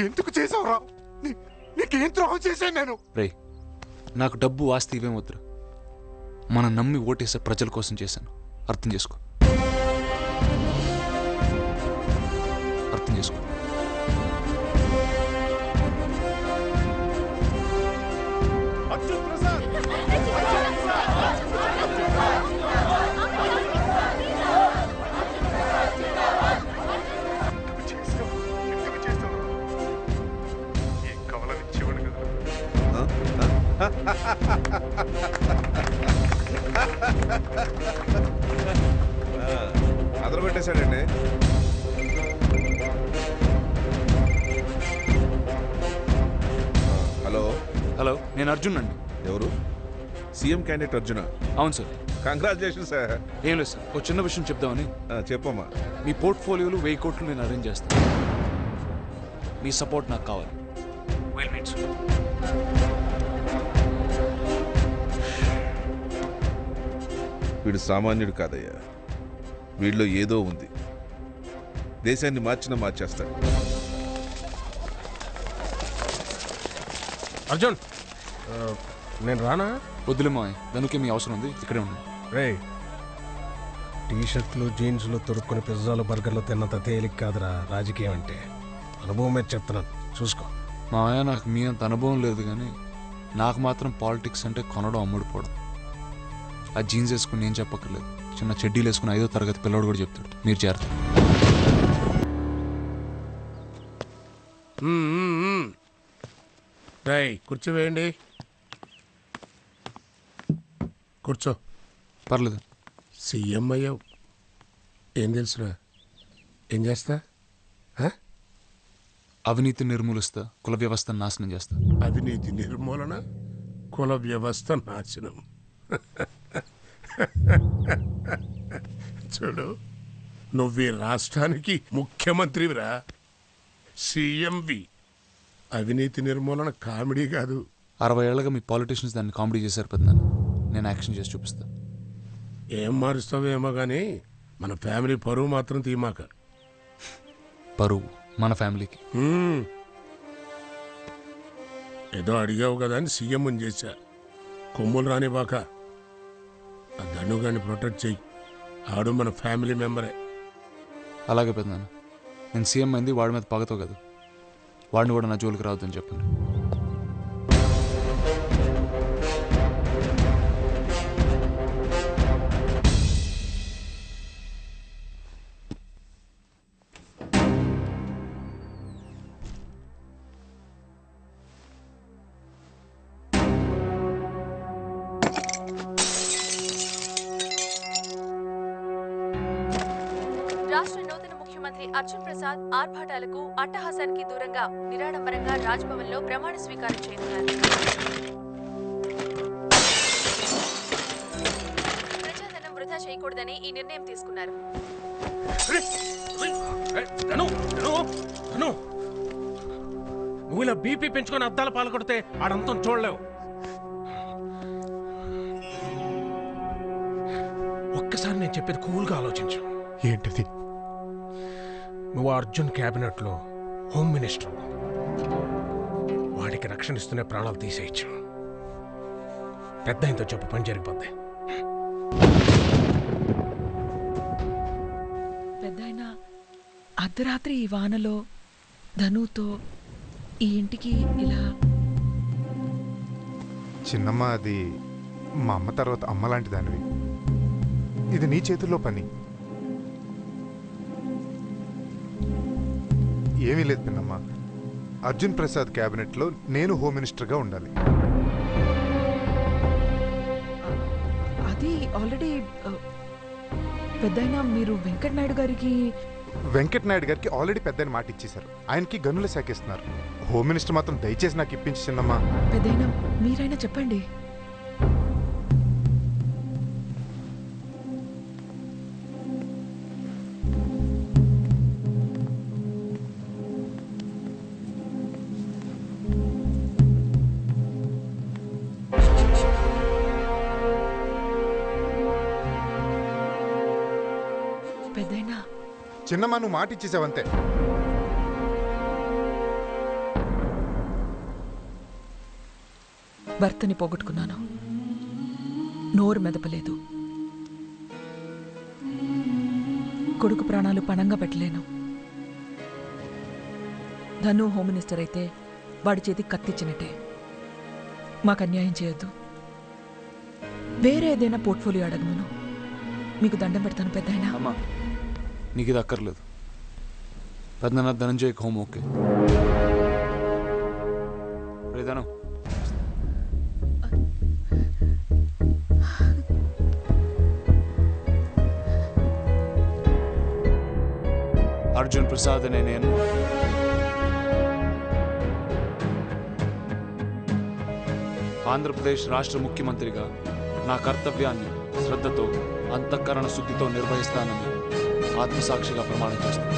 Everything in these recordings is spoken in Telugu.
ఎందుకు చేసావురా? నీకేం ద్రోహం చేశాను నేను? రే, నాకు డబ్బు ఆస్తి ఇవేం వద్దురా. మనం నమ్మి ఓటేసే ప్రజల కోసం చేశాను. అర్థం చేసుకో. అర్థం చేసుకో. అదరగొట్టేశాడండి. హలో హలో, నేను అర్జున్ అండి. ఎవరు? CM candidate Arjuna? అవును సార్. Congratulation sir. ఏం లేదు సార్, ఒక చిన్న విషయం చెప్దామని. చెప్పమ్మా. మీ పోర్ట్ఫోలియోలు 1000 కోట్లు నేను అరేంజ్ చేస్తాను. మీ సపోర్ట్ నాకు కావాలి. Well meet sir. వీడు సామాన్యుడు కాదయ్యా. వీడిలో ఏదో ఉంది. దేశాన్ని మార్చేస్తాడు. అర్జున్, నేను రానా? వద్దులే మావయ్య, దానికి మీ అవసరం ఉంది, ఇక్కడే ఉంది. రే, టీషర్ట్లు జీన్స్లు తొడుక్కుని పిజ్జాలు బర్గర్లు తిన్నంత తేలిక కాదురా రాజకీయం అంటే. అనుభవం మీద చెప్తున్నాను, చూసుకో. మావయ్య, నాకు మీ అంత అనుభవం లేదు, కానీ నాకు మాత్రం పాలిటిక్స్ అంటే కొనడం అమ్ముడుపోవడం. ఆ జీన్స్ వేసుకుని నేను చెప్పక్కర్లేదు, చిన్న చెడ్డీలు వేసుకుని 5వ తరగతి పిల్లవాడు కూడా చెప్తాడు. మీరు చేరతారు. రై, కూర్చోవేయండి. కూర్చో. పర్లేదు. సీఎం అయ్యావు, ఏం తెలుసురా? ఏం చేస్తా? అవినీతి నిర్మూలిస్తా, కుల వ్యవస్థను నాశనం చేస్తా. అవినీతి నిర్మూలన, కుల వ్యవస్థ నాశనం. చూడు, నువ్వు ఈ రాష్ట్రానికి ముఖ్యమంత్రివిరా, సీఎంవి. అవినీతి నిర్మూలన కామెడీ కాదు. 60 ఏళ్ళగా మీ పాలిటీషియన్స్ దాన్ని కామెడీ చేశారు పెద్దనాన్న. నేను యాక్షన్ చేసి చూపిస్తా. ఏం మారుస్తావేమో కానీ మన ఫ్యామిలీ పరువు మాత్రం తీమాక. పరువు మన ఫ్యామిలీకి. ఏదో అడిగావు కదా అని సీఎం చేశా. కొమ్ములు రానివ్వక ఆ ధనుగాన్ని ప్రొటెక్ట్ చెయ్యి. ఆడు మన ఫ్యామిలీ మెంబరే. అలాగే పెద్దనాన్న, నేను సీఎం అయింది వాడి మీద పగతో కాదు. వాడిని కూడా నా జోలికి రావద్దని చెప్పండి. రాష్ట్ర నూతన ముఖ్యమంత్రి అర్జున్ ప్రసాద్ ఆర్భాటాలకు అట్టహాసానికి దూరంగా నిరాడంబరంగా రాజ్భవన్ లో ప్రమాణ స్వీకారం చేయనున్నారు. ప్రజాధనం వృధా చేయకూడదని ఈ నిర్ణయం తీసుకున్నారు. నువ్వు ఇలా బీపీ పెంచుకొని అద్దాల పాలు కొడితే ఆడంతం చూడలేవు. ఒక్కసారి నేను చెప్పేది కూల్గా ఆలోచించు. ఏంటది? నువ్వు అర్జున్ క్యాబినెట్లో హోమ్ మినిస్టర్. వాడికి రక్షణ ఇస్తూనే ప్రాణాలు తీసేయచ్చు. పెద్ద ఇంతో చెప్పు, పని జరిగిపోద్ది. పెద్దాయన, అర్ధరాత్రి ఈ వానలో ధనుతో ఈ ఇంటికి ఇలా. చిన్నమ్మ, అది మా అమ్మ తర్వాత అమ్మ లాంటి దానివి. ఇది నీ చేతుల్లో పని. ఏమీ లేదు పిన్నమ్మ, అర్జున్ ప్రసాద్ క్యాబినెట్లో నేను హోమ్ మినిస్టర్గా ఉండాలి. అది ఆల్రెడీ పెద్దాయన, మీరు వెంకటనాయుడు గారికి ఆల్రెడీ పెద్ద మాట ఇచ్చేశారు. ఆయనకి గనులు శాఖిస్తున్నారు. హోమ్ మినిస్టర్ మాత్రం దయచేసి నాకు ఇప్పించి చిన్నమ్మ. పెద్దాయన, మీరైనా చెప్పండి. చిన్నమ్మ నువ్వు మాట ఇచ్చేసావంతే. భర్తని పోగొట్టుకున్నాను, నోరు మెదపలేదు, కొడుకు ప్రాణాలు పణంగా పెట్టలేను. ధను హోమ్ మినిస్టర్ అయితే వాడి చేతికి కత్తిచ్చినట్టే. మాకు అన్యాయం చేయొద్దు. వేరే ఏదైనా పోర్ట్ఫోలియో అడగమను, మీకు దండం పెడతాను పెద్దాయనా. అమ్మా నీకు ఇది అక్కర్లేదు. Peddana Dhananjay home okay. ధనం అర్జున్ ప్రసాద్ అనే నేను ఆంధ్రప్రదేశ్ రాష్ట్ర ముఖ్యమంత్రిగా నా కర్తవ్యాన్ని శ్రద్ధతో అంతఃకరణ శుద్ధితో నిర్వహిస్తానని ఆత్మసాక్షిగా ప్రమాణం చేస్తాను.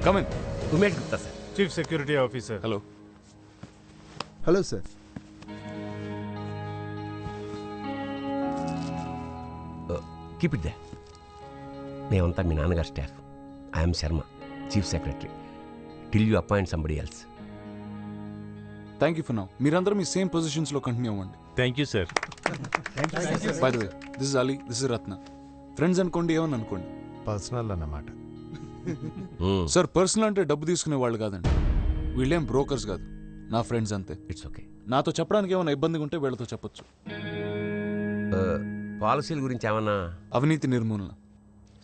Come in. Umesh Gupta sir, chief security officer. Hello. Hello sir. Keep it they. మేమంతా మీ నాన్నగారు staff. I'm Sharma, chief secretary. Till you appoint somebody else. Thank you for now. మీరందరూ మీ సేమ్ పొజిషన్స్లో కంటిన్యూ అవ్వండి. Thank you sir. By the way, this is Ali, this is Ratna. Friends అనుకోండి, ఏమని అనుకోండి. పర్సనల్ అన్నమాట. సార్ పర్సనల్ అంటే డబ్బు తీసుకునే వాళ్ళు కాదండి. వీళ్ళేం బ్రోకర్స్ కాదు, నా ఫ్రెండ్స్ అంతే. It's okay. నాతో చెప్పడానికి ఏమైనా ఇబ్బందిగా ఉంటే వీళ్ళతో చెప్పొచ్చు. పాలసీల గురించి ఏమన్నా? అవినీతి నిర్మూలన,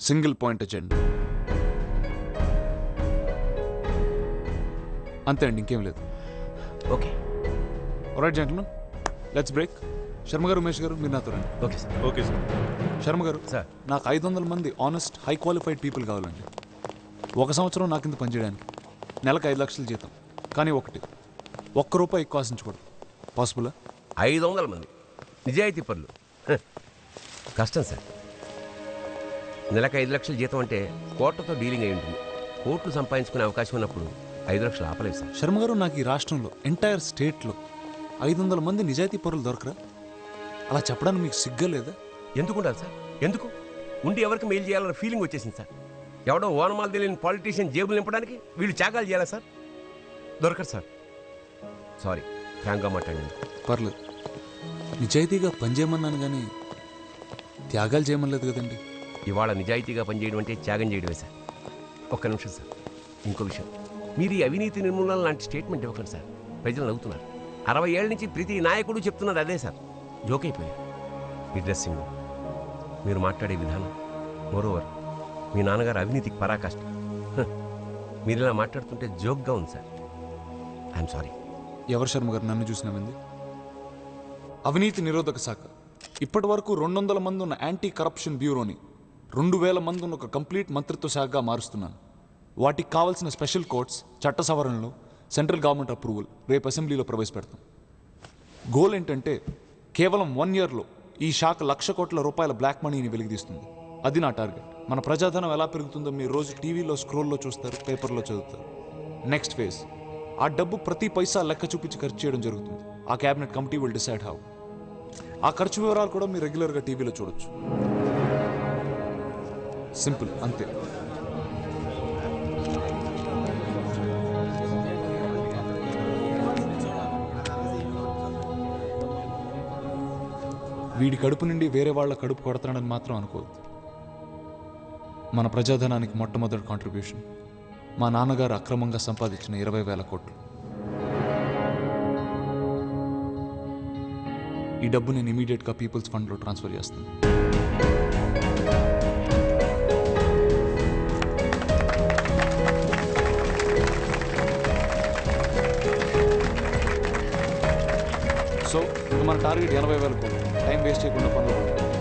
సింగిల్ పాయింట్ ఎజెండా, అంతే అండి, ఇంకేం లేదు. Okay alright gentlemen, let's break. Sharma గారు, ఉమేష్ గారు, మీరు నాతో రండి. Okay sir. Okay sir. Sharma గారు, సార్. నాకు 500 మంది ఆనెస్ట్ హై క్వాలిఫైడ్ పీపుల్ కావాలండి. 1 సంవత్సరం నా కింద పనిచేయడానికి. నెలకు 5 లక్షలు జీతం. కానీ ఒక్క రూపాయి ఎక్కువ ఆశించకూడదు. పాసిబులా? 500 మంది నిజాయితీ పనులు కష్టం సార్. నెలకు 5 లక్షల జీతం అంటే కోట్లతో డీలింగ్ అయి ఉంటుంది. కోట్లు సంపాదించుకునే అవకాశం ఉన్నప్పుడు 5 లక్షలు ఆపలేదు సార్. శర్మ గారు, నాకు ఈ రాష్ట్రంలో ఎంటైర్ స్టేట్లో 500 మంది నిజాయితీ పరులు దొరకరా? అలా చెప్పడానికి మీకు సిగ్గా లేదా? ఎందుకు ఉండాలి సార్? ఎందుకు ఉండి ఎవరికి మెయిల్ చేయాలన్న ఫీలింగ్ వచ్చేసింది సార్. ఎవడో ఓనమాలు తెలియని పాలిటీషియన్ జేబులు నింపడానికి వీళ్ళు త్యాగాలు చేయాలా సార్? దొరకరు సార్. సారీ, ఫ్రాంక్గా మాట్లాడింది. పర్లేదు, నిజాయితీగా పనిచేయమన్నాను కానీ త్యాగాలు చేయమనలేదు కదండి. ఇవాళ నిజాయితీగా పనిచేయడం అంటే త్యాగం చేయడమే సార్. ఒక్క నిమిషం సార్, ఇంకో విషయం. మీరు ఈ అవినీతి నిర్మూలన లాంటి స్టేట్మెంట్ ఇవ్వకండి సార్. ప్రజలు నవ్వుతున్నారు. 60 ఏళ్ళ నుంచి ప్రతి నాయకుడు చెప్తున్నది అదే సార్. జోక్ అయిపోయారు. మీ డ్రెస్సింగ్, మీరు మాట్లాడే విధానం, మోరోవర్ మీ నాన్నగారు అవినీతికి పరాకాష్ట. మీరు ఇలా మాట్లాడుతుంటే జోక్గా ఉంది సార్. I'm sorry. ఎవరు శర్మ గారు నన్ను చూసినవింది? అవినీతి నిరోధక శాఖ ఇప్పటి వరకు 200 మంది ఉన్న యాంటీ కరప్షన్ బ్యూరోని 2000 మంది ఉన్న ఒక కంప్లీట్ మంత్రిత్వ శాఖగా మారుస్తున్నాను. వాటికి కావాల్సిన స్పెషల్ కోర్ట్స్, చట్ట సవరణలు, సెంట్రల్ గవర్నమెంట్ అప్రూవల్ రేపు అసెంబ్లీలో ప్రవేశపెడతాం. గోల్ ఏంటంటే కేవలం 1 ఇయర్లో ఈ శాఖ 1,00,000 కోట్ల రూపాయల బ్లాక్ మనీని వెలికితీస్తుంది. అది నా టార్గెట్. మన ప్రజాధనం ఎలా పెరుగుతుందో మీరు రోజు టీవీలో స్క్రోల్లో చూస్తారు, పేపర్లో చదువుతారు. నెక్స్ట్ ఫేజ్, ఆ డబ్బు ప్రతి పైసా లెక్క చూపించి ఖర్చు చేయడం జరుగుతుంది. ఆ cabinet committee will decide how. ఆ ఖర్చు వివరాలు కూడా మీరు రెగ్యులర్గా టీవీలో చూడొచ్చు. సింపుల్, అంతే. వీడి కడుపు నుండి వేరే వాళ్ళ కడుపు కొడతాడని మాత్రం అనుకోవద్దు. మన ప్రజాధనానికి మొట్టమొదటి కాంట్రిబ్యూషన్ మా నాన్నగారు అక్రమంగా సంపాదించిన 20,000 కోట్లు. ఈ డబ్బు నేను ఇమీడియట్గా పీపుల్స్ ఫండ్లో ట్రాన్స్ఫర్ చేస్తాను. సో ఇక మన టార్గెట్ 80,000 కోట్లు. టైం వేస్ట్ చేయకుండా పనులు